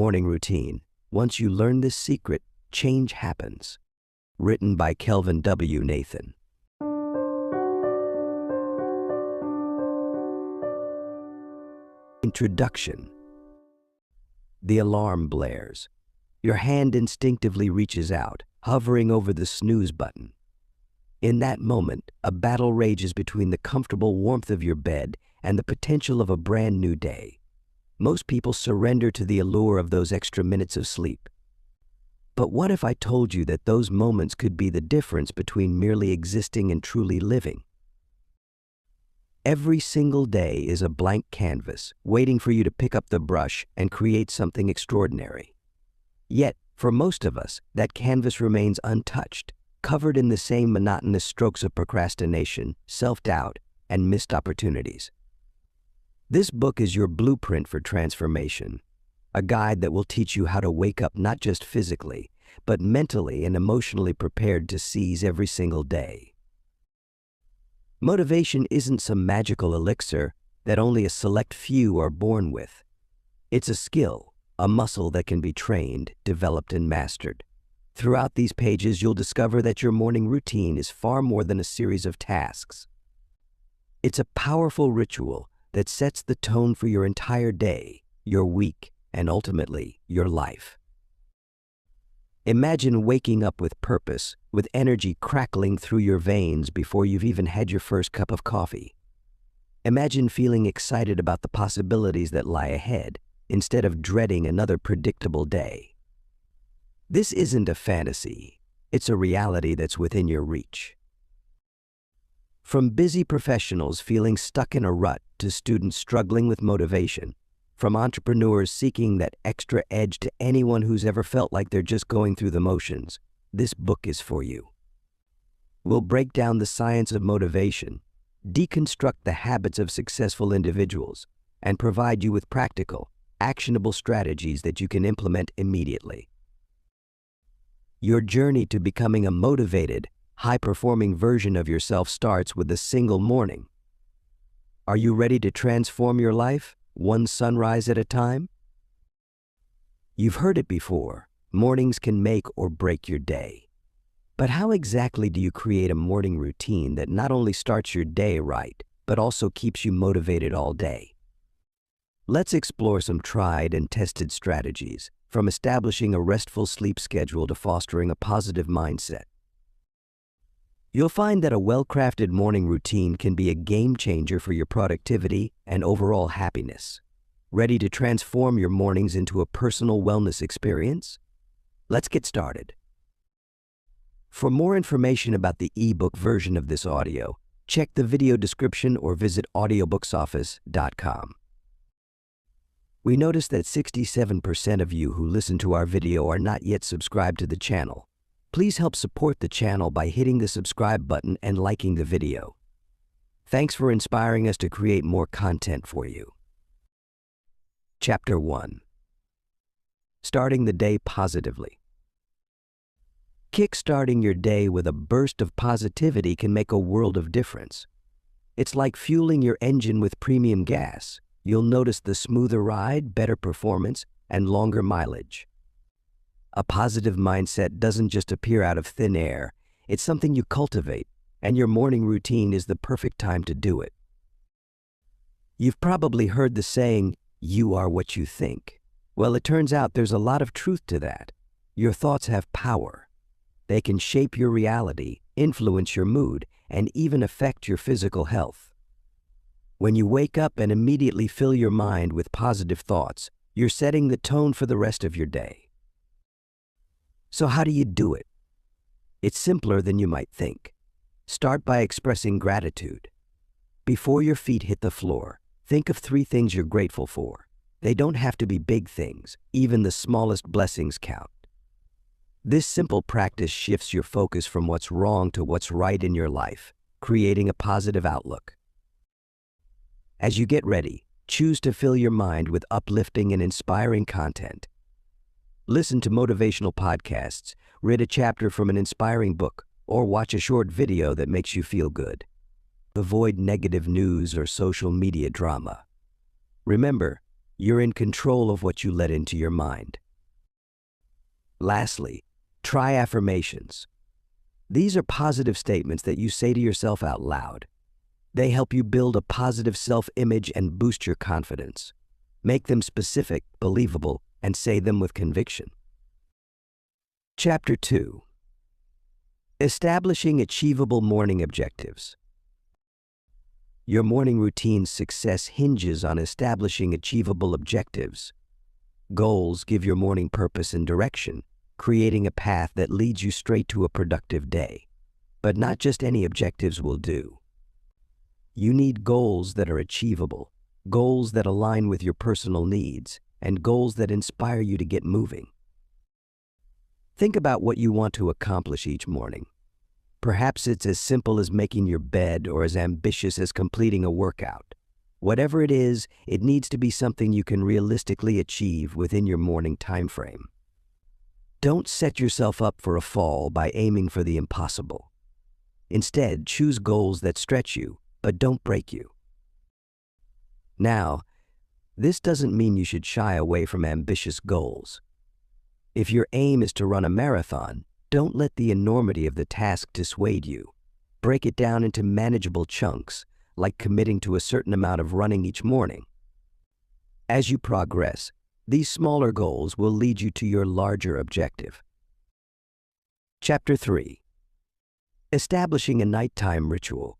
morning routine. Once you learn this secret, change happens. Written by Kelvin W. Nathan. Introduction. The alarm blares. Your hand instinctively reaches out, hovering over the snooze button. In that moment, a battle rages between the comfortable warmth of your bed and the potential of a brand new day. Most people surrender to the allure of those extra minutes of sleep. But what if I told you that those moments could be the difference between merely existing and truly living? Every single day is a blank canvas, waiting for you to pick up the brush and create something extraordinary. Yet, for most of us, that canvas remains untouched, covered in the same monotonous strokes of procrastination, self-doubt, and missed opportunities. This book is your blueprint for transformation, a guide that will teach you how to wake up not just physically, but mentally and emotionally prepared to seize every single day. Motivation isn't some magical elixir that only a select few are born with. It's a skill, a muscle that can be trained, developed, and mastered. Throughout these pages, you'll discover that your morning routine is far more than a series of tasks. It's a powerful ritual that sets the tone for your entire day, your week, and ultimately, your life. Imagine waking up with purpose, with energy crackling through your veins before you've even had your first cup of coffee. Imagine feeling excited about the possibilities that lie ahead, instead of dreading another predictable day. This isn't a fantasy, it's a reality that's within your reach. From busy professionals feeling stuck in a rut to students struggling with motivation, from entrepreneurs seeking that extra edge to anyone who's ever felt like they're just going through the motions, this book is for you. We'll break down the science of motivation, deconstruct the habits of successful individuals, and provide you with practical, actionable strategies that you can implement immediately. Your journey to becoming a motivated, high-performing version of yourself starts with a single morning. Are you ready to transform your life, one sunrise at a time? You've heard it before, mornings can make or break your day. But how exactly do you create a morning routine that not only starts your day right, but also keeps you motivated all day? Let's explore some tried and tested strategies, from establishing a restful sleep schedule to fostering a positive mindset. You'll find that a well-crafted morning routine can be a game changer for your productivity and overall happiness. Ready to transform your mornings into a personal wellness experience? Let's get started. For more information about the ebook version of this audio, check the video description or visit audiobooksoffice.com. We noticed that 67% of you who listen to our video are not yet subscribed to the channel. Please help support the channel by hitting the subscribe button and liking the video. Thanks for inspiring us to create more content for you. Chapter 1. Starting the day positively. Kickstarting your day with a burst of positivity can make a world of difference. It's like fueling your engine with premium gas. You'll notice the smoother ride, better performance, and longer mileage. A positive mindset doesn't just appear out of thin air. It's something you cultivate, and your morning routine is the perfect time to do it. You've probably heard the saying, "You are what you think." Well, it turns out there's a lot of truth to that. Your thoughts have power. They can shape your reality, influence your mood, and even affect your physical health. When you wake up and immediately fill your mind with positive thoughts, you're setting the tone for the rest of your day. So how do you do it? It's simpler than you might think. Start by expressing gratitude. Before your feet hit the floor, think of 3 things you're grateful for. They don't have to be big things. Even the smallest blessings count. This simple practice shifts your focus from what's wrong to what's right in your life, creating a positive outlook. As you get ready, choose to fill your mind with uplifting and inspiring content. Listen to motivational podcasts, read a chapter from an inspiring book, or watch a short video that makes you feel good. Avoid negative news or social media drama. Remember, You're in control of what you let into your mind. Lastly, try affirmations. These are positive statements that you say to yourself out loud. They help you build a positive self-image and boost your confidence. Make them specific, believable, and say them with conviction. Chapter 2. Establishing achievable morning objectives. Your morning routine's success hinges on establishing achievable objectives. Goals give your morning purpose and direction, creating a path that leads you straight to a productive day. But not just any objectives will do. You need goals that are achievable, goals that align with your personal needs, and goals that inspire you to get moving. Think about what you want to accomplish each morning. Perhaps it's as simple as making your bed or as ambitious as completing a workout. Whatever it is, it needs to be something you can realistically achieve within your morning time frame. Don't set yourself up for a fall by aiming for the impossible. Instead, choose goals that stretch you, but don't break you. Now, this doesn't mean you should shy away from ambitious goals. If your aim is to run a marathon, don't let the enormity of the task dissuade you. Break it down into manageable chunks, like committing to a certain amount of running each morning. As you progress, these smaller goals will lead you to your larger objective. Chapter 3. Establishing a nighttime ritual.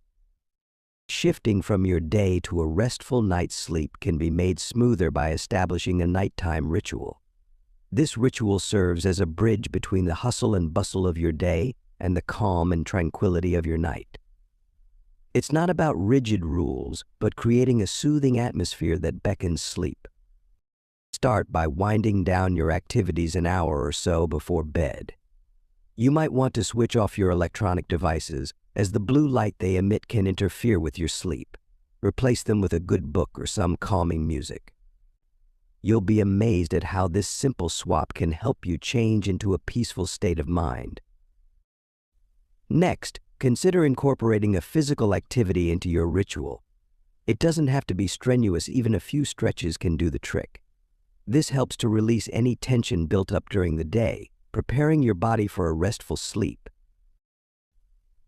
Shifting from your day to a restful night's sleep can be made smoother by establishing a nighttime ritual. This ritual serves as a bridge between the hustle and bustle of your day and the calm and tranquility of your night. It's not about rigid rules, but creating a soothing atmosphere that beckons sleep. Start by winding down your activities an hour or so before bed. You might want to switch off your electronic devices, as the blue light they emit can interfere with your sleep. Replace them with a good book or some calming music. You'll be amazed at how this simple swap can help you change into a peaceful state of mind. Next, consider incorporating a physical activity into your ritual. It doesn't have to be strenuous, even a few stretches can do the trick. This helps to release any tension built up during the day, preparing your body for a restful sleep.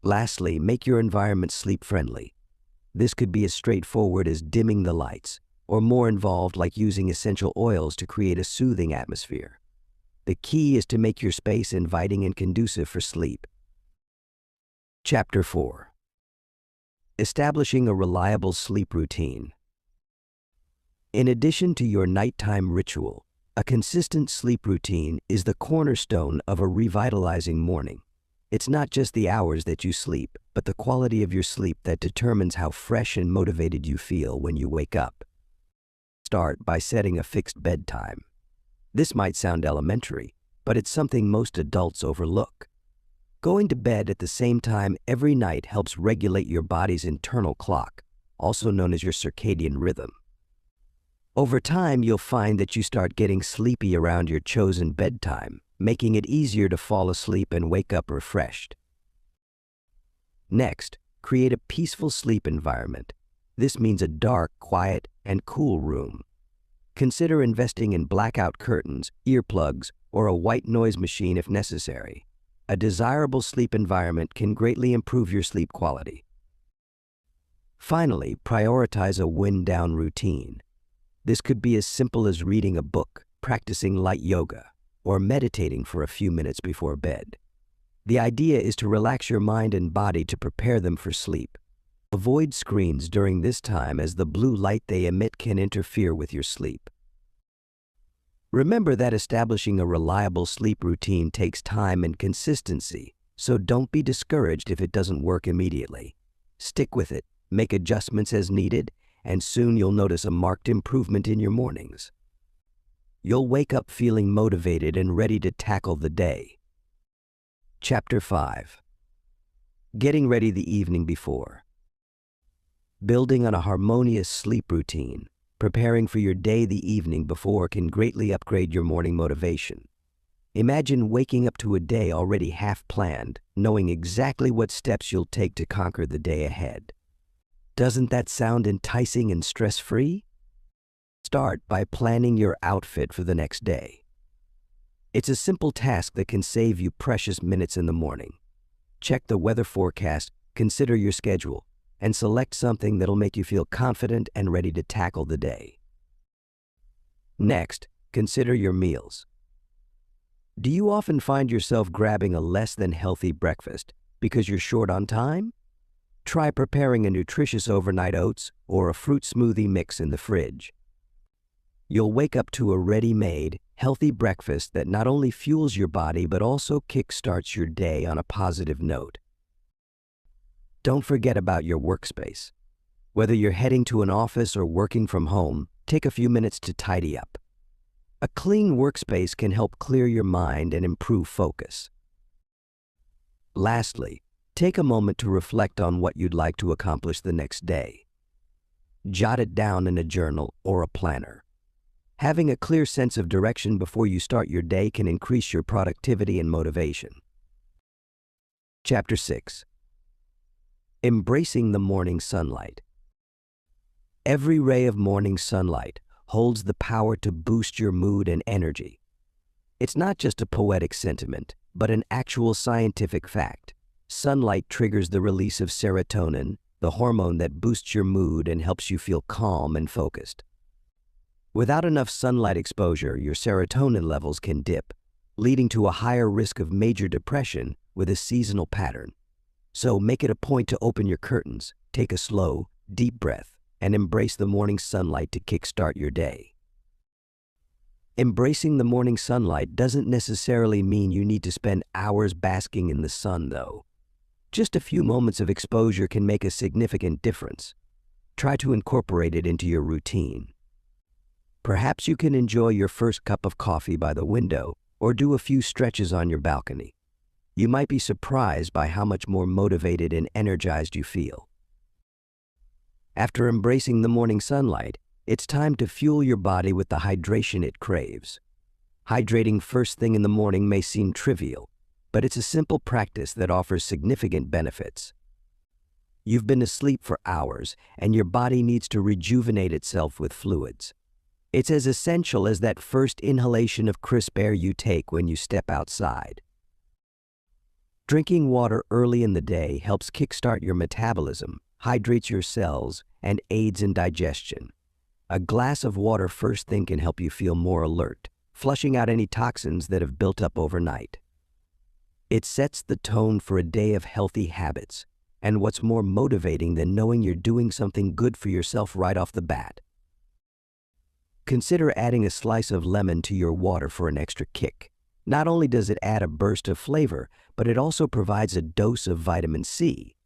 Lastly, make your environment sleep-friendly. This could be as straightforward as dimming the lights, or more involved like using essential oils to create a soothing atmosphere. The key is to make your space inviting and conducive for sleep. Chapter 4. Establishing a reliable sleep routine. In addition to your nighttime ritual, a consistent sleep routine is the cornerstone of a revitalizing morning. It's not just the hours that you sleep, but the quality of your sleep that determines how fresh and motivated you feel when you wake up. Start by setting a fixed bedtime. This might sound elementary, but it's something most adults overlook. Going to bed at the same time every night helps regulate your body's internal clock, also known as your circadian rhythm. Over time, you'll find that you start getting sleepy around your chosen bedtime, making it easier to fall asleep and wake up refreshed. Next, create a peaceful sleep environment. This means a dark, quiet, and cool room. Consider investing in blackout curtains, earplugs, or a white noise machine if necessary. A desirable sleep environment can greatly improve your sleep quality. Finally, prioritize a wind-down routine. This could be as simple as reading a book, practicing light yoga, or meditating for a few minutes before bed. The idea is to relax your mind and body to prepare them for sleep. Avoid screens during this time, as the blue light they emit can interfere with your sleep. Remember that establishing a reliable sleep routine takes time and consistency, so don't be discouraged if it doesn't work immediately. Stick with it, make adjustments as needed, and soon you'll notice a marked improvement in your mornings. You'll wake up feeling motivated and ready to tackle the day. Chapter 5. Getting ready the evening before. Building on a harmonious sleep routine, preparing for your day the evening before can greatly upgrade your morning motivation. Imagine waking up to a day already half-planned, knowing exactly what steps you'll take to conquer the day ahead. Doesn't that sound enticing and stress-free? Start by planning your outfit for the next day. It's a simple task that can save you precious minutes in the morning. Check the weather forecast, consider your schedule, and select something that'll make you feel confident and ready to tackle the day. Next, consider your meals. Do you often find yourself grabbing a less than healthy breakfast because you're short on time? Try preparing a nutritious overnight oats or a fruit smoothie mix in the fridge. You'll wake up to a ready-made, healthy breakfast that not only fuels your body but also kickstarts your day on a positive note. Don't forget about your workspace. Whether you're heading to an office or working from home, take a few minutes to tidy up. A clean workspace can help clear your mind and improve focus. Lastly, take a moment to reflect on what you'd like to accomplish the next day. Jot it down in a journal or a planner. Having a clear sense of direction before you start your day can increase your productivity and motivation. Chapter 6. Embracing the morning sunlight. Every ray of morning sunlight holds the power to boost your mood and energy. It's not just a poetic sentiment, but an actual scientific fact. Sunlight triggers the release of serotonin, the hormone that boosts your mood and helps you feel calm and focused. Without enough sunlight exposure, your serotonin levels can dip, leading to a higher risk of major depression with a seasonal pattern. So make it a point to open your curtains, take a slow, deep breath, and embrace the morning sunlight to kickstart your day. Embracing the morning sunlight doesn't necessarily mean you need to spend hours basking in the sun, though. Just a few moments of exposure can make a significant difference. Try to incorporate it into your routine. Perhaps you can enjoy your first cup of coffee by the window or do a few stretches on your balcony. You might be surprised by how much more motivated and energized you feel. After embracing the morning sunlight, it's time to fuel your body with the hydration it craves. Hydrating first thing in the morning may seem trivial, but it's a simple practice that offers significant benefits. You've been asleep for hours, and your body needs to rejuvenate itself with fluids. It's as essential as that first inhalation of crisp air you take when you step outside. Drinking water early in the day helps kickstart your metabolism, hydrates your cells, and aids in digestion. A glass of water first thing can help you feel more alert, flushing out any toxins that have built up overnight. It sets the tone for a day of healthy habits, and what's more motivating than knowing you're doing something good for yourself right off the bat? Consider adding a slice of lemon to your water for an extra kick. Not only does it add a burst of flavor, but it also provides a dose of vitamin C.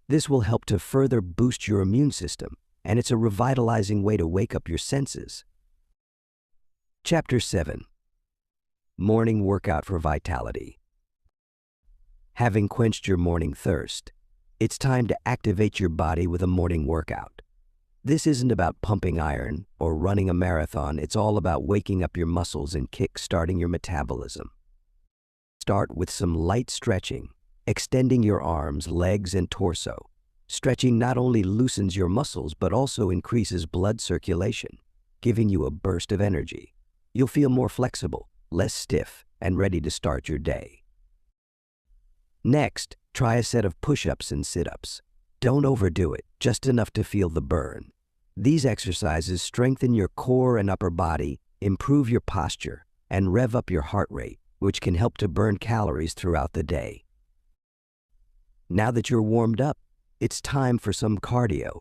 This will help to further boost your immune system, and it's a revitalizing way to wake up your senses. Chapter 7. Morning Workout for Vitality. Having quenched your morning thirst, it's time to activate your body with a morning workout. This isn't about pumping iron or running a marathon. It's all about waking up your muscles and kick-starting your metabolism. Start with some light stretching, extending your arms, legs, and torso. Stretching not only loosens your muscles but also increases blood circulation, giving you a burst of energy. You'll feel more flexible, less stiff, and ready to start your day. Next, try a set of push-ups and sit-ups. Don't overdo it, just enough to feel the burn. These exercises strengthen your core and upper body, improve your posture, and rev up your heart rate, which can help to burn calories throughout the day. Now that you're warmed up, it's time for some cardio.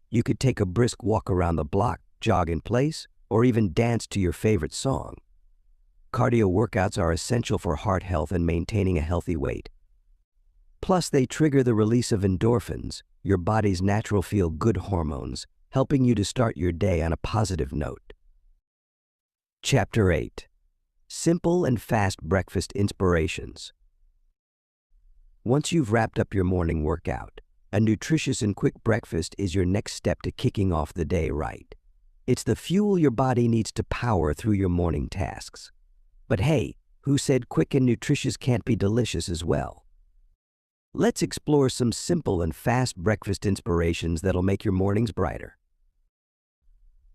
You could take a brisk walk around the block, jog in place, or even dance to your favorite song. Cardio workouts are essential for heart health and maintaining a healthy weight. Plus, they trigger the release of endorphins, your body's natural feel-good hormones, helping you to start your day on a positive note. Chapter 8. Simple and Fast Breakfast Inspirations. Once you've wrapped up your morning workout, a nutritious and quick breakfast is your next step to kicking off the day right. It's the fuel your body needs to power through your morning tasks. But hey, who said quick and nutritious can't be delicious as well? Let's explore some simple and fast breakfast inspirations that'll make your mornings brighter.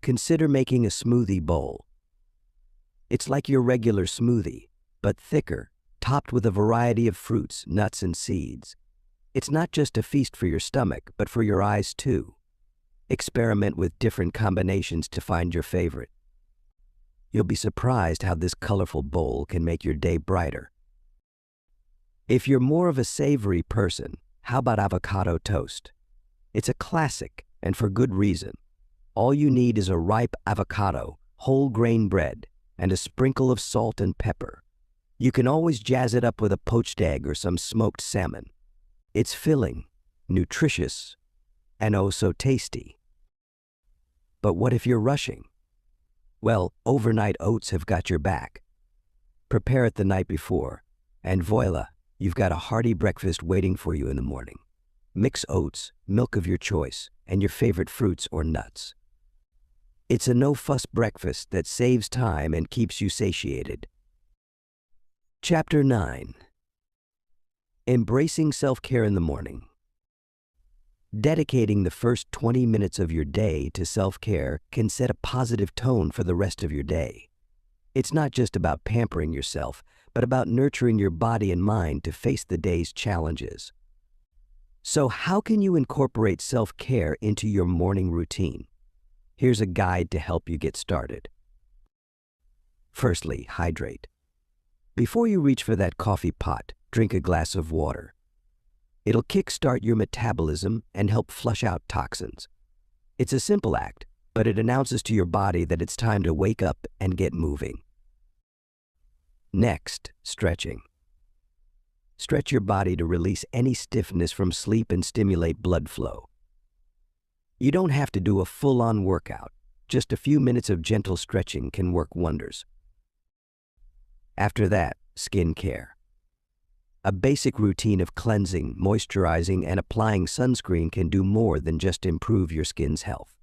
Consider making a smoothie bowl. It's like your regular smoothie, but thicker, topped with a variety of fruits, nuts, and seeds. It's not just a feast for your stomach, but for your eyes too. Experiment with different combinations to find your favorite. You'll be surprised how this colorful bowl can make your day brighter. If you're more of a savory person, how about avocado toast? It's a classic, and for good reason. All you need is a ripe avocado, whole grain bread, and a sprinkle of salt and pepper. You can always jazz it up with a poached egg or some smoked salmon. It's filling, nutritious, and oh so tasty. But what if you're rushing? Well, overnight oats have got your back. Prepare it the night before, and voila, you've got a hearty breakfast waiting for you in the morning. Mix oats, milk of your choice, and your favorite fruits or nuts. It's a no-fuss breakfast that saves time and keeps you satiated. Chapter 9. Embracing self-care in the morning. Dedicating the first 20 minutes of your day to self-care can set a positive tone for the rest of your day. It's not just about pampering yourself, but about nurturing your body and mind to face the day's challenges. So how can you incorporate self-care into your morning routine? Here's a guide to help you get started. Firstly, hydrate. Before you reach for that coffee pot, drink a glass of water. It'll kickstart your metabolism and help flush out toxins. It's a simple act, but it announces to your body that it's time to wake up and get moving. Next, stretching. Stretch your body to release any stiffness from sleep and stimulate blood flow. You don't have to do a full-on workout. Just a few minutes of gentle stretching can work wonders. After that, skin care. A basic routine of cleansing, moisturizing, and applying sunscreen can do more than just improve your skin's health.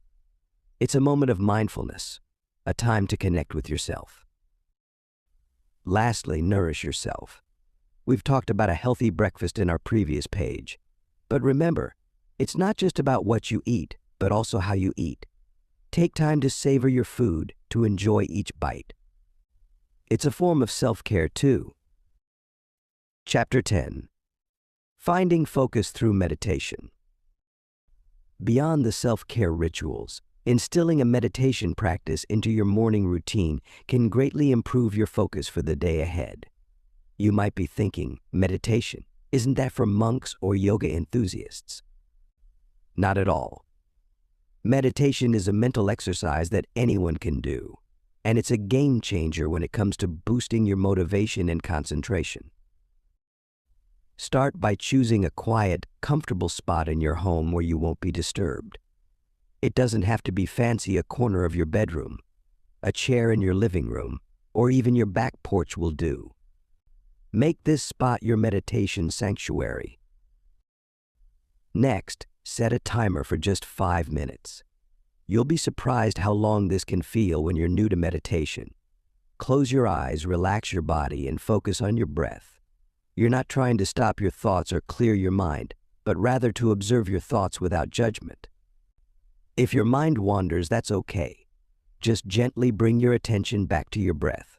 It's a moment of mindfulness, a time to connect with yourself. Lastly, nourish yourself. We've talked about a healthy breakfast in our previous page. But remember, it's not just about what you eat, but also how you eat. Take time to savor your food, to enjoy each bite. It's a form of self-care too. Chapter 10. Finding focus through meditation. Beyond the self-care rituals, instilling a meditation practice into your morning routine can greatly improve your focus for the day ahead. You might be thinking, meditation, isn't that for monks or yoga enthusiasts? Not at all. Meditation is a mental exercise that anyone can do, and it's a game changer when it comes to boosting your motivation and concentration. Start by choosing a quiet, comfortable spot in your home where you won't be disturbed. It doesn't have to be fancy, a corner of your bedroom, a chair in your living room, or even your back porch will do. Make this spot your meditation sanctuary. Next, set a timer for just 5 minutes. You'll be surprised how long this can feel when you're new to meditation. Close your eyes, relax your body, and focus on your breath. You're not trying to stop your thoughts or clear your mind, but rather to observe your thoughts without judgment. If your mind wanders, that's okay. Just gently bring your attention back to your breath.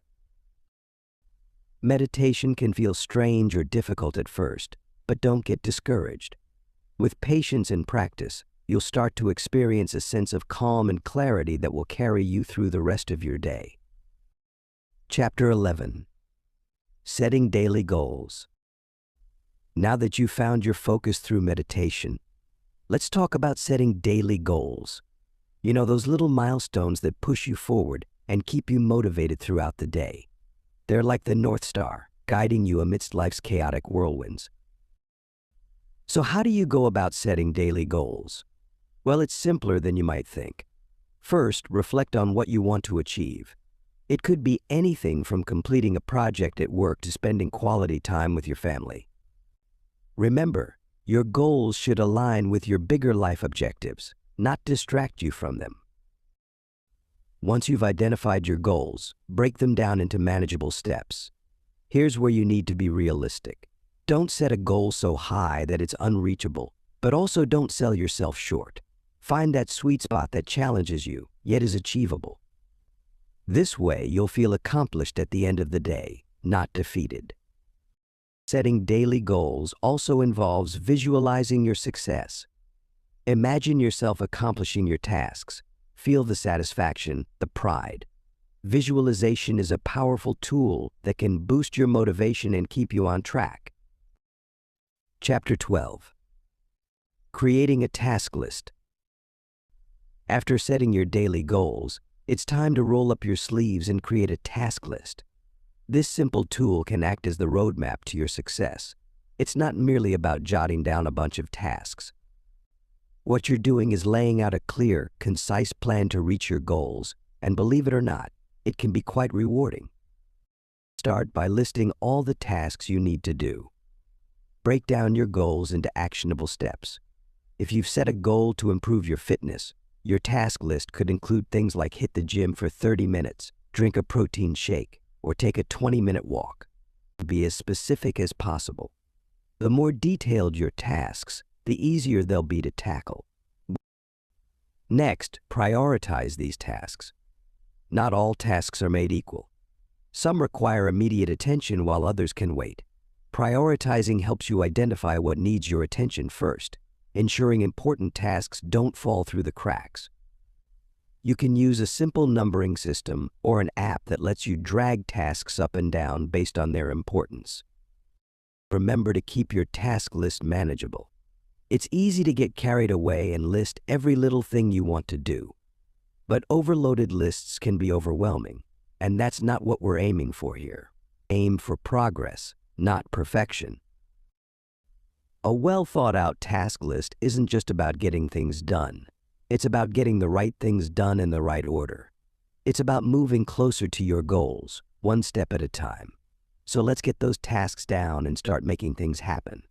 Meditation can feel strange or difficult at first, but don't get discouraged. With patience and practice, you'll start to experience a sense of calm and clarity that will carry you through the rest of your day. Chapter 11. Setting daily goals. Now that you've found your focus through meditation, let's talk about setting daily goals. You know, those little milestones that push you forward and keep you motivated throughout the day. They're like the North Star, guiding you amidst life's chaotic whirlwinds. So how do you go about setting daily goals? Well, it's simpler than you might think. First, reflect on what you want to achieve. It could be anything from completing a project at work to spending quality time with your family. Remember, your goals should align with your bigger life objectives, not distract you from them. Once you've identified your goals, break them down into manageable steps. Here's where you need to be realistic. Don't set a goal so high that it's unreachable, but also don't sell yourself short. Find that sweet spot that challenges you, yet is achievable. This way, you'll feel accomplished at the end of the day, not defeated. Setting daily goals also involves visualizing your success. Imagine yourself accomplishing your tasks. Feel the satisfaction, the pride. Visualization is a powerful tool that can boost your motivation and keep you on track. Chapter 12. Creating a task list. After setting your daily goals, it's time to roll up your sleeves and create a task list. This simple tool can act as the roadmap to your success. It's not merely about jotting down a bunch of tasks. What you're doing is laying out a clear, concise plan to reach your goals, and believe it or not, it can be quite rewarding. Start by listing all the tasks you need to do. Break down your goals into actionable steps. If you've set a goal to improve your fitness, your task list could include things like hit the gym for 30 minutes, drink a protein shake, or take a 20-minute walk. Be as specific as possible. The more detailed your tasks, the easier they'll be to tackle. Next, prioritize these tasks. Not all tasks are made equal. Some require immediate attention while others can wait. Prioritizing helps you identify what needs your attention first, ensuring important tasks don't fall through the cracks. You can use a simple numbering system or an app that lets you drag tasks up and down based on their importance. Remember to keep your task list manageable. It's easy to get carried away and list every little thing you want to do. But overloaded lists can be overwhelming, and that's not what we're aiming for here. Aim for progress, not perfection. A well-thought-out task list isn't just about getting things done. It's about getting the right things done in the right order. It's about moving closer to your goals, one step at a time. So let's get those tasks down and start making things happen.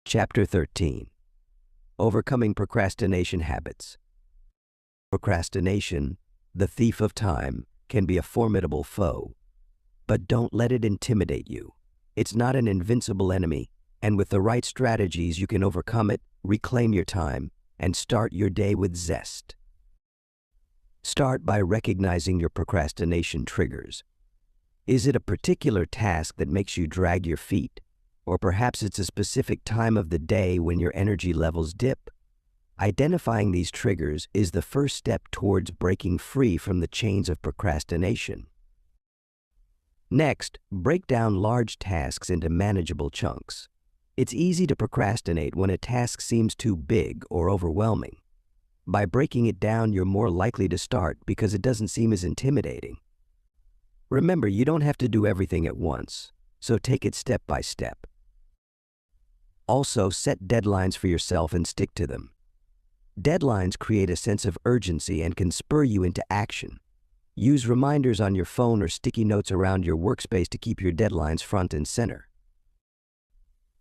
Chapter 13. Overcoming procrastination habits. Procrastination, the thief of time, can be a formidable foe. But don't let it intimidate you. It's not an invincible enemy, and with the right strategies you can overcome it, reclaim your time, and start your day with zest. Start by recognizing your procrastination triggers. Is it a particular task that makes you drag your feet? Or perhaps it's a specific time of the day when your energy levels dip? Identifying these triggers is the first step towards breaking free from the chains of procrastination. Next, break down large tasks into manageable chunks. It's easy to procrastinate when a task seems too big or overwhelming. By breaking it down, you're more likely to start because it doesn't seem as intimidating. Remember, you don't have to do everything at once, so take it step by step. Also, set deadlines for yourself and stick to them. Deadlines create a sense of urgency and can spur you into action. Use reminders on your phone or sticky notes around your workspace to keep your deadlines front and center.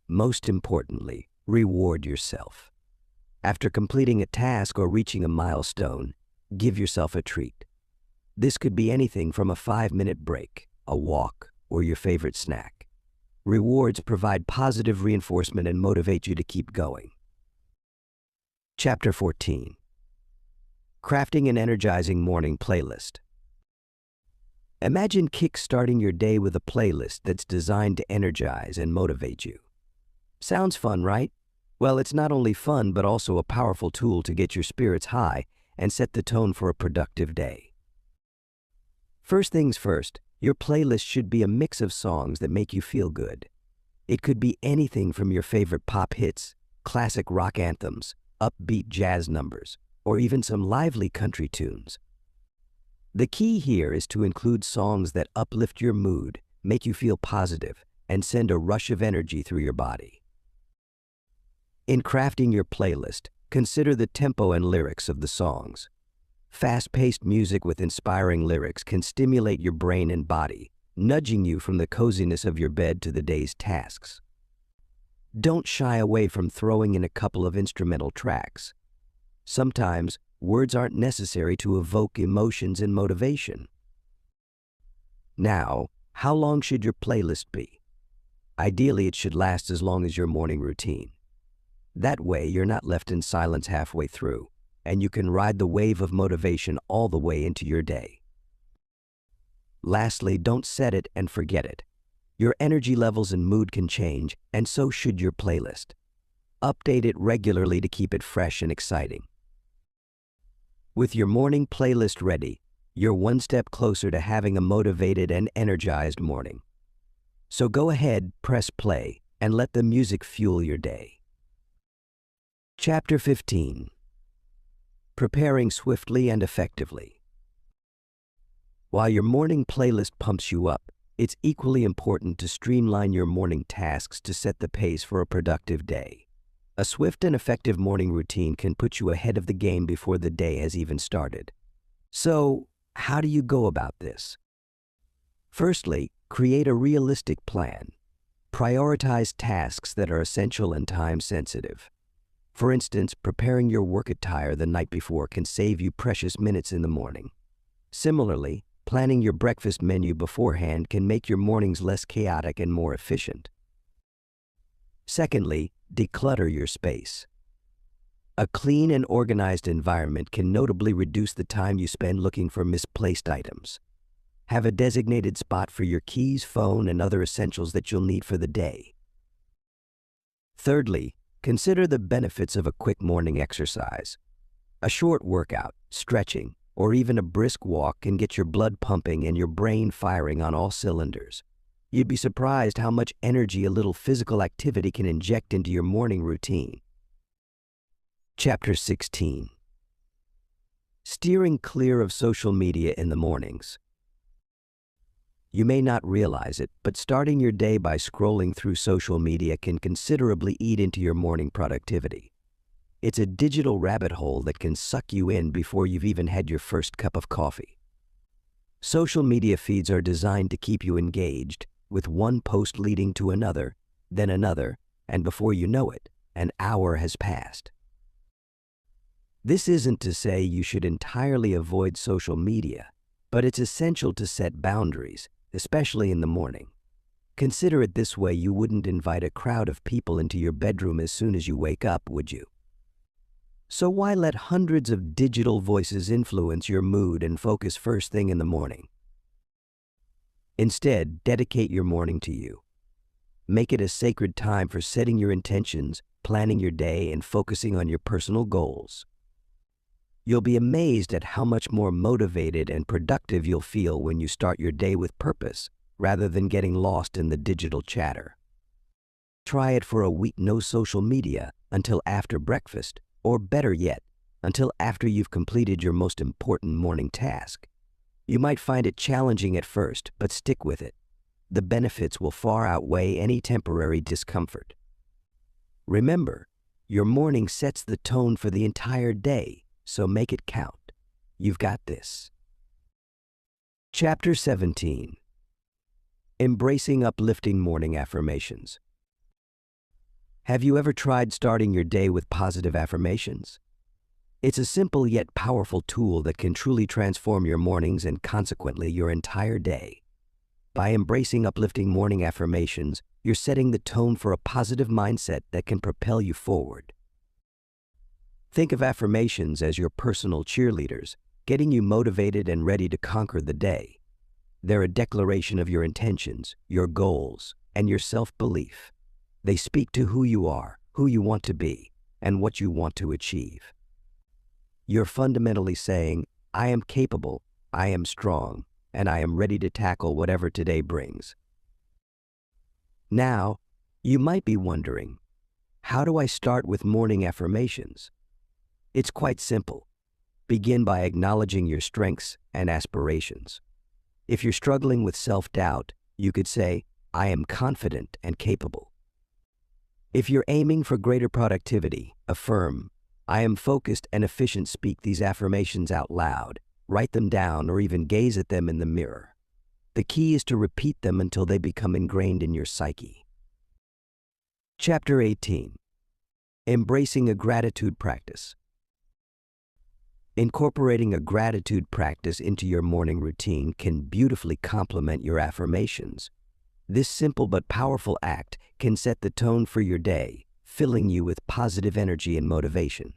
Most importantly, reward yourself. After completing a task or reaching a milestone, give yourself a treat. This could be anything from a 5-minute break, a walk, or your favorite snack. Rewards provide positive reinforcement and motivate you to keep going. Chapter 14. Crafting an energizing morning playlist. Imagine kick-starting your day with a playlist that's designed to energize and motivate you. Sounds fun, right? Well, it's not only fun, but also a powerful tool to get your spirits high and set the tone for a productive day. First things first, your playlist should be a mix of songs that make you feel good. It could be anything from your favorite pop hits, classic rock anthems, upbeat jazz numbers, or even some lively country tunes. The key here is to include songs that uplift your mood, make you feel positive, and send a rush of energy through your body. In crafting your playlist, consider the tempo and lyrics of the songs. Fast-paced music with inspiring lyrics can stimulate your brain and body, nudging you from the coziness of your bed to the day's tasks. Don't shy away from throwing in a couple of instrumental tracks. Sometimes, words aren't necessary to evoke emotions and motivation. Now, how long should your playlist be? Ideally, it should last as long as your morning routine. That way, you're not left in silence halfway through. and you can ride the wave of motivation all the way into your day. Lastly, don't set it and forget it. Your energy levels and mood can change, and so should your playlist. Update it regularly to keep it fresh and exciting. With your morning playlist ready, you're one step closer to having a motivated and energized morning. So go ahead, press play, and let the music fuel your day. Chapter 15. Preparing swiftly and effectively. While your morning playlist pumps you up, it's equally important to streamline your morning tasks to set the pace for a productive day. A swift and effective morning routine can put you ahead of the game before the day has even started. So, how do you go about this? Firstly, create a realistic plan. Prioritize tasks that are essential and time-sensitive. For instance, preparing your work attire the night before can save you precious minutes in the morning. Similarly, planning your breakfast menu beforehand can make your mornings less chaotic and more efficient. Secondly, declutter your space. A clean and organized environment can notably reduce the time you spend looking for misplaced items. Have a designated spot for your keys, phone, and other essentials that you'll need for the day. Thirdly, consider the benefits of a quick morning exercise. A short workout, stretching, or even a brisk walk can get your blood pumping and your brain firing on all cylinders. You'd be surprised how much energy a little physical activity can inject into your morning routine. Chapter 16. Steering clear of social media in the mornings. You may not realize it, but starting your day by scrolling through social media can considerably eat into your morning productivity. It's a digital rabbit hole that can suck you in before you've even had your first cup of coffee. Social media feeds are designed to keep you engaged, with one post leading to another, then another, and before you know it, an hour has passed. This isn't to say you should entirely avoid social media, but it's essential to set boundaries, especially in the morning. Consider it this way: you wouldn't invite a crowd of people into your bedroom as soon as you wake up, would you? So why let hundreds of digital voices influence your mood and focus first thing in the morning? Instead, dedicate your morning to you. Make it a sacred time for setting your intentions, planning your day, and focusing on your personal goals. You'll be amazed at how much more motivated and productive you'll feel when you start your day with purpose, rather than getting lost in the digital chatter. Try it for a week: no social media until after breakfast, or better yet, until after you've completed your most important morning task. You might find it challenging at first, but stick with it. The benefits will far outweigh any temporary discomfort. Remember, your morning sets the tone for the entire day, so make it count. You've got this. Chapter 17. Embracing uplifting morning affirmations. Have you ever tried starting your day with positive affirmations? It's a simple yet powerful tool that can truly transform your mornings and consequently your entire day. By embracing uplifting morning affirmations, you're setting the tone for a positive mindset that can propel you forward. Think of affirmations as your personal cheerleaders, getting you motivated and ready to conquer the day. They're a declaration of your intentions, your goals, and your self-belief. They speak to who you are, who you want to be, and what you want to achieve. You're fundamentally saying, I am capable, I am strong, and I am ready to tackle whatever today brings. Now, you might be wondering, how do I start with morning affirmations? It's quite simple. Begin by acknowledging your strengths and aspirations. If you're struggling with self-doubt, you could say, I am confident and capable. If you're aiming for greater productivity, affirm, I am focused and efficient. Speak these affirmations out loud, write them down, or even gaze at them in the mirror. The key is to repeat them until they become ingrained in your psyche. Chapter 18. Embracing a gratitude practice. Incorporating a gratitude practice into your morning routine can beautifully complement your affirmations. This simple but powerful act can set the tone for your day, filling you with positive energy and motivation.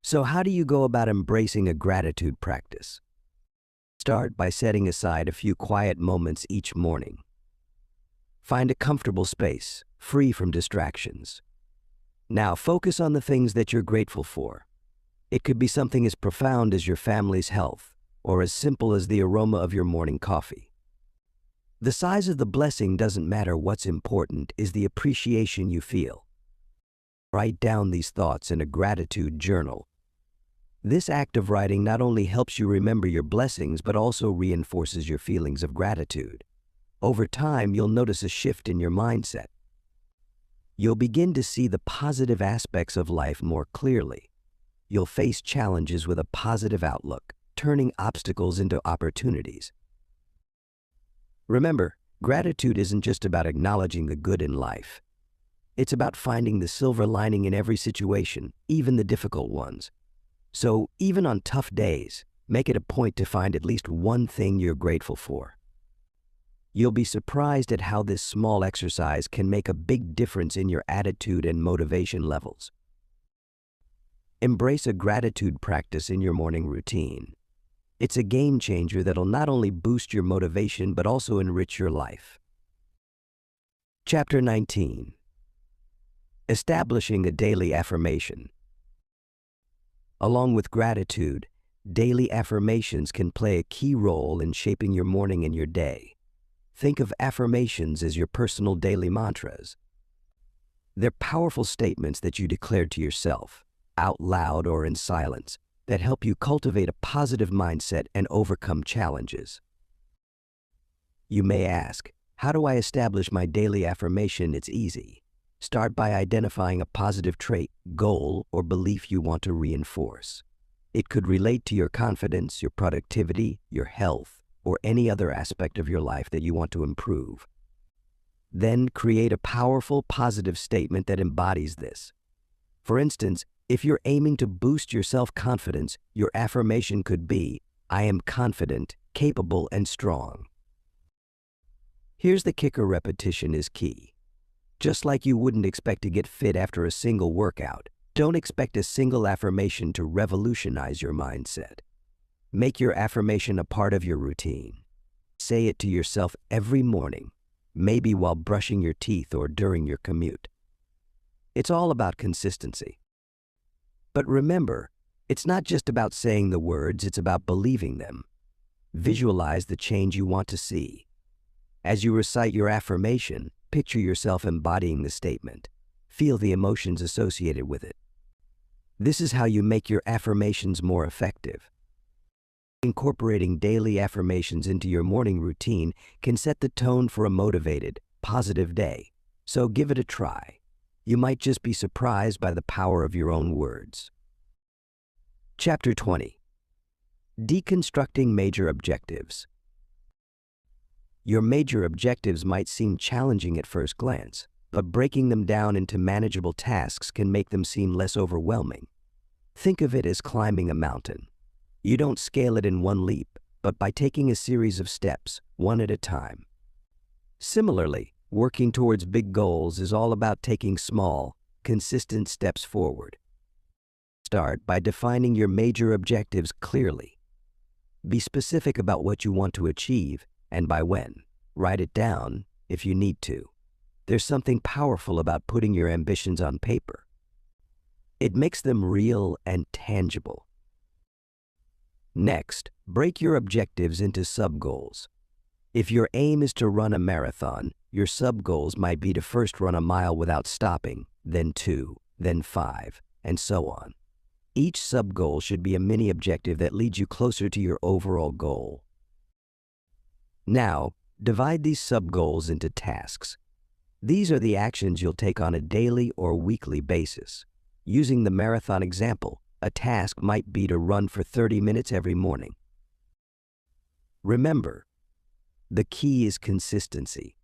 So how do you go about embracing a gratitude practice? Start by setting aside a few quiet moments each morning. Find a comfortable space, free from distractions. Now focus on the things that you're grateful for. It could be something as profound as your family's health, or as simple as the aroma of your morning coffee. The size of the blessing doesn't matter. What's important is the appreciation you feel. Write down these thoughts in a gratitude journal. This act of writing not only helps you remember your blessings, but also reinforces your feelings of gratitude. Over time, you'll notice a shift in your mindset. You'll begin to see the positive aspects of life more clearly. You'll face challenges with a positive outlook, turning obstacles into opportunities. Remember, gratitude isn't just about acknowledging the good in life. It's about finding the silver lining in every situation, even the difficult ones. So, even on tough days, make it a point to find at least one thing you're grateful for. You'll be surprised at how this small exercise can make a big difference in your attitude and motivation levels. Embrace a gratitude practice in your morning routine. It's a game changer that'll not only boost your motivation but also enrich your life. Chapter 19. Establishing a daily affirmation. Along with gratitude, daily affirmations can play a key role in shaping your morning and your day. Think of affirmations as your personal daily mantras. They're powerful statements that you declare to yourself, out loud or in silence, that help you cultivate a positive mindset and overcome challenges. You may ask, how do I establish my daily affirmation? It's easy. Start by identifying a positive trait, goal, or belief you want to reinforce. It could relate to your confidence, your productivity, your health, or any other aspect of your life that you want to improve. Then create a powerful, positive statement that embodies this. For instance, if you're aiming to boost your self-confidence, your affirmation could be, I am confident, capable, and strong. Here's the kicker: repetition is key. Just like you wouldn't expect to get fit after a single workout, don't expect a single affirmation to revolutionize your mindset. Make your affirmation a part of your routine. Say it to yourself every morning, maybe while brushing your teeth or during your commute. It's all about consistency. But remember, it's not just about saying the words, it's about believing them. Visualize the change you want to see. As you recite your affirmation, picture yourself embodying the statement. Feel the emotions associated with it. This is how you make your affirmations more effective. Incorporating daily affirmations into your morning routine can set the tone for a motivated, positive day. So give it a try. You might just be surprised by the power of your own words. Chapter 20. Deconstructing major objectives. Your major objectives might seem challenging at first glance, but breaking them down into manageable tasks can make them seem less overwhelming. Think of it as climbing a mountain. You don't scale it in one leap, but by taking a series of steps, one at a time. Similarly, working towards big goals is all about taking small, consistent steps forward. Start by defining your major objectives clearly. Be specific about what you want to achieve and by when. Write it down if you need to. There's something powerful about putting your ambitions on paper. It makes them real and tangible. Next, break your objectives into sub-goals. If your aim is to run a marathon, your sub-goals might be to first run a mile without stopping, then 2, then 5, and so on. Each sub-goal should be a mini-objective that leads you closer to your overall goal. Now, divide these sub-goals into tasks. These are the actions you'll take on a daily or weekly basis. Using the marathon example, a task might be to run for 30 minutes every morning. Remember, the key is consistency.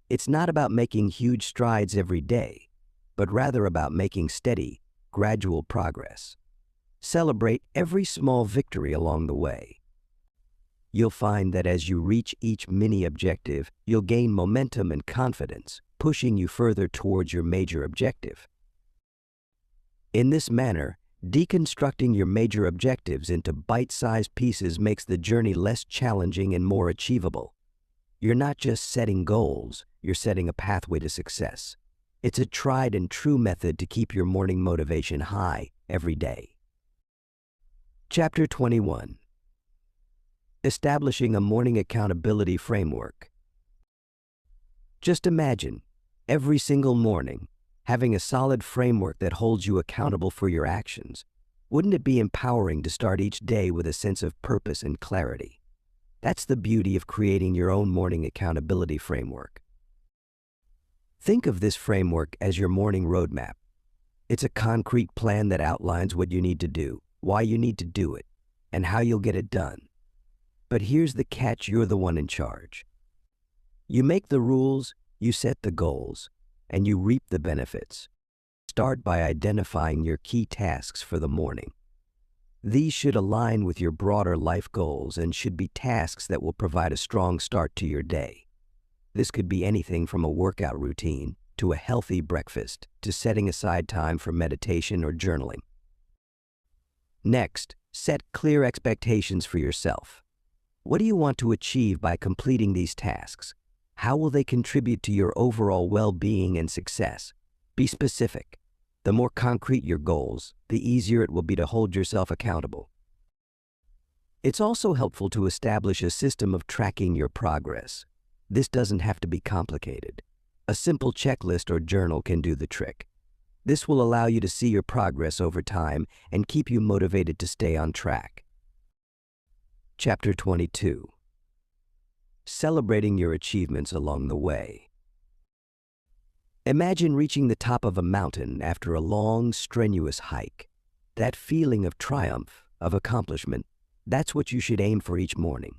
It's not about making huge strides every day, but rather about making steady, gradual progress. Celebrate every small victory along the way. You'll find that as you reach each mini-objective, you'll gain momentum and confidence, pushing you further towards your major objective. In this manner, Deconstructing your major objectives into bite-sized pieces makes the journey less challenging and more achievable. You're not just setting goals, you're setting a pathway to success. It's a tried and true method to keep your morning motivation high every day. Chapter 21. Establishing a morning accountability framework. Just imagine, every single morning, having a solid framework that holds you accountable for your actions. Wouldn't it be empowering to start each day with a sense of purpose and clarity? That's the beauty of creating your own morning accountability framework. Think of this framework as your morning roadmap. It's a concrete plan that outlines what you need to do, why you need to do it, and how you'll get it done. But here's the catch: you're the one in charge. You make the rules, you set the goals, and you reap the benefits. Start by identifying your key tasks for the morning. These should align with your broader life goals and should be tasks that will provide a strong start to your day. This could be anything from a workout routine to a healthy breakfast to setting aside time for meditation or journaling. Next, set clear expectations for yourself. What do you want to achieve by completing these tasks? How will they contribute to your overall well-being and success? Be specific. The more concrete your goals, the easier it will be to hold yourself accountable. It's also helpful to establish a system of tracking your progress. This doesn't have to be complicated. A simple checklist or journal can do the trick. This will allow you to see your progress over time and keep you motivated to stay on track. Chapter 22. Celebrating your achievements along the way. Imagine reaching the top of a mountain after a long, strenuous hike. That feeling of triumph, of accomplishment, that's what you should aim for each morning.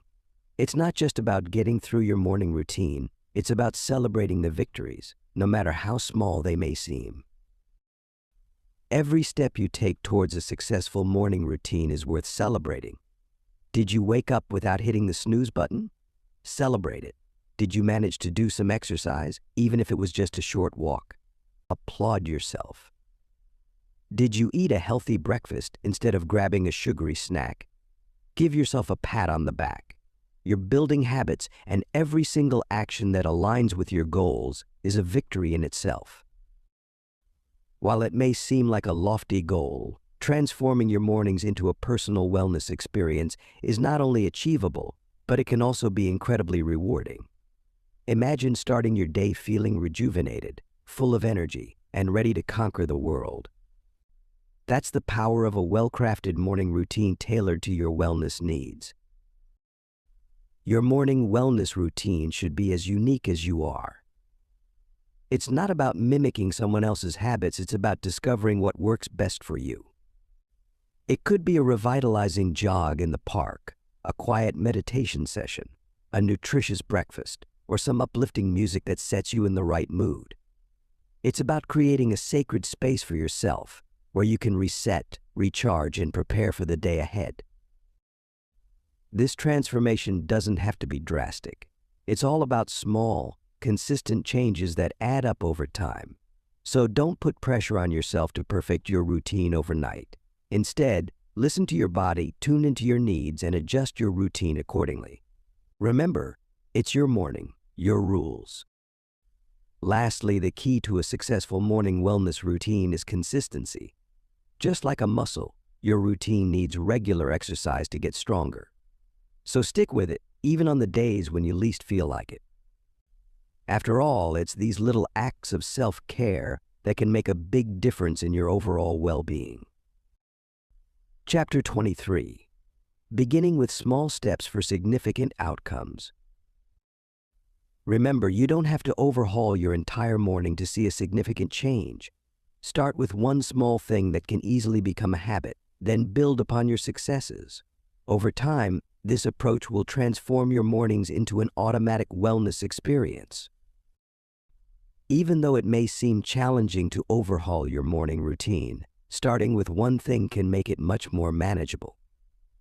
It's not just about getting through your morning routine, it's about celebrating the victories, no matter how small they may seem. Every step you take towards a successful morning routine is worth celebrating. Did you wake up without hitting the snooze button? Celebrate it. Did you manage to do some exercise, even if it was just a short walk? Applaud yourself. Did you eat a healthy breakfast instead of grabbing a sugary snack? Give yourself a pat on the back. You're building habits, and every single action that aligns with your goals is a victory in itself. While it may seem like a lofty goal, transforming your mornings into a personal wellness experience is not only achievable, but it can also be incredibly rewarding. Imagine starting your day feeling rejuvenated, full of energy, and ready to conquer the world. That's the power of a well-crafted morning routine tailored to your wellness needs. Your morning wellness routine should be as unique as you are. It's not about mimicking someone else's habits, it's about discovering what works best for you. It could be a revitalizing jog in the park, a quiet meditation session, a nutritious breakfast, or some uplifting music that sets you in the right mood. It's about creating a sacred space for yourself where you can reset, recharge, and prepare for the day ahead. This transformation doesn't have to be drastic. It's all about small, consistent changes that add up over time. So don't put pressure on yourself to perfect your routine overnight. Instead, listen to your body, tune into your needs, and adjust your routine accordingly. Remember, it's your morning, your rules. Lastly, the key to a successful morning wellness routine is consistency. Just like a muscle, your routine needs regular exercise to get stronger. So stick with it, even on the days when you least feel like it. After all, it's these little acts of self-care that can make a big difference in your overall well-being. Chapter 23. Beginning with small steps for significant outcomes. Remember, you don't have to overhaul your entire morning to see a significant change. Start with one small thing that can easily become a habit, then build upon your successes. Over time, this approach will transform your mornings into an automatic wellness experience. Even though it may seem challenging to overhaul your morning routine, starting with one thing can make it much more manageable.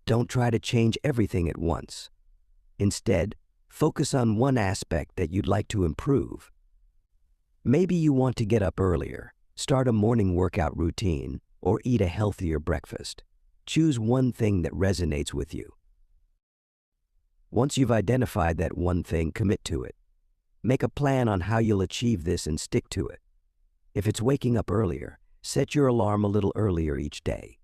Don't try to change everything at once. Instead, focus on one aspect that you'd like to improve. Maybe you want to get up earlier, start a morning workout routine, or eat a healthier breakfast. Choose one thing that resonates with you. Once you've identified that one thing, commit to it. Make a plan on how you'll achieve this and stick to it. If it's waking up earlier, set your alarm a little earlier each day.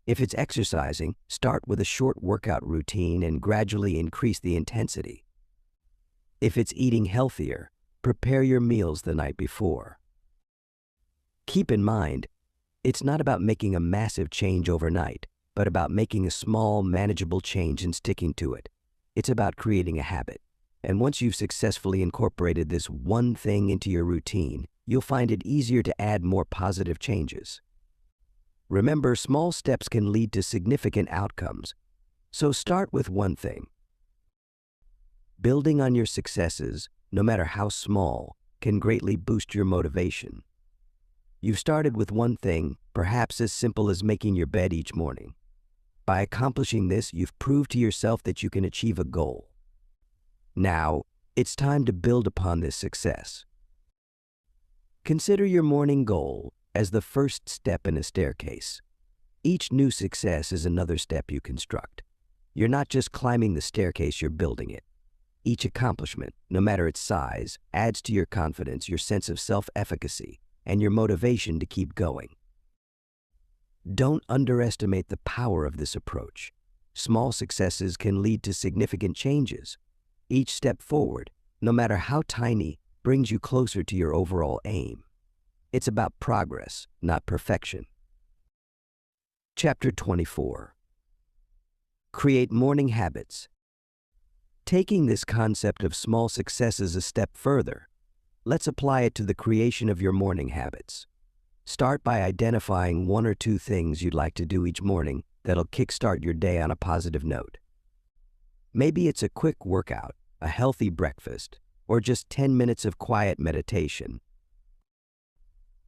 If it's exercising, start with a short workout routine and gradually increase the intensity. If it's eating healthier, prepare your meals the night before. Keep in mind, it's not about making a massive change overnight, but about making a small, manageable change and sticking to it. It's about creating a habit. And once you've successfully incorporated this one thing into your routine, you'll find it easier to add more positive changes. Remember, small steps can lead to significant outcomes, so start with one thing. Building on your successes, no matter how small, can greatly boost your motivation. You've started with one thing, perhaps as simple as making your bed each morning. By accomplishing this, you've proved to yourself that you can achieve a goal. Now, it's time to build upon this success. Consider your morning goal as the first step in a staircase. Each new success is another step you construct. You're not just climbing the staircase, you're building it. Each accomplishment, no matter its size, adds to your confidence, your sense of self-efficacy, and your motivation to keep going. Don't underestimate the power of this approach. Small successes can lead to significant changes. Each step forward, no matter how tiny, brings you closer to your overall aim. It's about progress, not perfection. Chapter 24. Create morning habits. Taking this concept of small successes a step further, let's apply it to the creation of your morning habits. Start by identifying one or two things you'd like to do each morning that'll kickstart your day on a positive note. Maybe it's a quick workout, a healthy breakfast, or just 10 minutes of quiet meditation.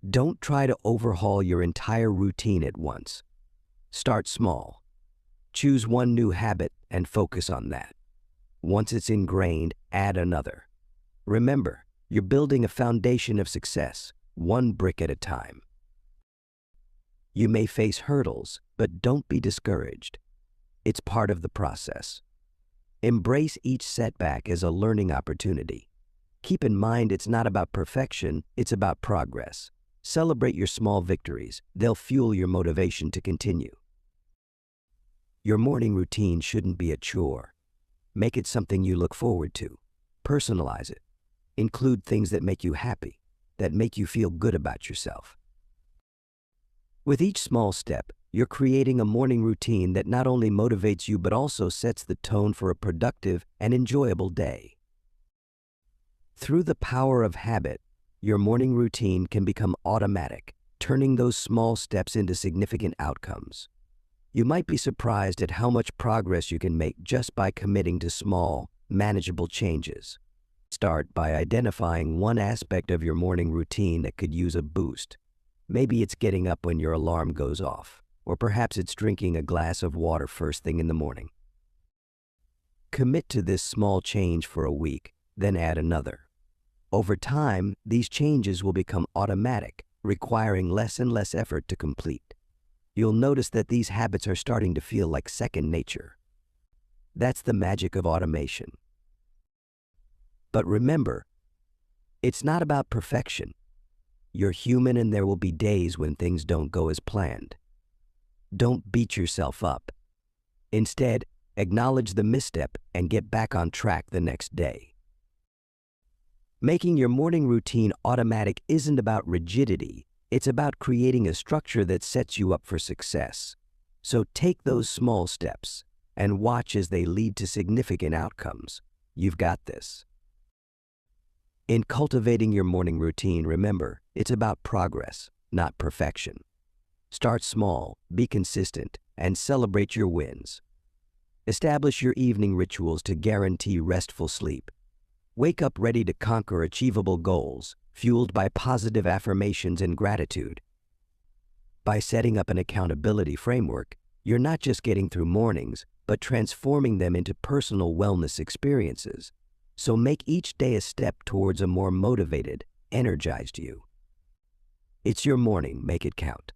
Don't try to overhaul your entire routine at once. Start small. Choose one new habit and focus on that. Once it's ingrained, add another. Remember, you're building a foundation of success, one brick at a time. You may face hurdles, but don't be discouraged. It's part of the process. Embrace each setback as a learning opportunity. Keep in mind, it's not about perfection, it's about progress. Celebrate your small victories. They'll fuel your motivation to continue. Your morning routine shouldn't be a chore. Make it something you look forward to. Personalize it. Include things that make you happy, that make you feel good about yourself. With each small step, you're creating a morning routine that not only motivates you but also sets the tone for a productive and enjoyable day. Through the power of habit, your morning routine can become automatic, turning those small steps into significant outcomes. You might be surprised at how much progress you can make just by committing to small, manageable changes. Start by identifying one aspect of your morning routine that could use a boost. Maybe it's getting up when your alarm goes off, or perhaps it's drinking a glass of water first thing in the morning. Commit to this small change for a week, then add another. Over time, these changes will become automatic, requiring less and less effort to complete. You'll notice that these habits are starting to feel like second nature. That's the magic of automation. But remember, it's not about perfection. You're human and there will be days when things don't go as planned. Don't beat yourself up. Instead, acknowledge the misstep and get back on track the next day. Making your morning routine automatic isn't about rigidity. It's about creating a structure that sets you up for success. So take those small steps and watch as they lead to significant outcomes. You've got this. In cultivating your morning routine, remember, it's about progress, not perfection. Start small, be consistent, and celebrate your wins. Establish your evening rituals to guarantee restful sleep. Wake up ready to conquer achievable goals, fueled by positive affirmations and gratitude. By setting up an accountability framework, you're not just getting through mornings, but transforming them into personal wellness experiences. So make each day a step towards a more motivated, energized you. It's your morning, make it count.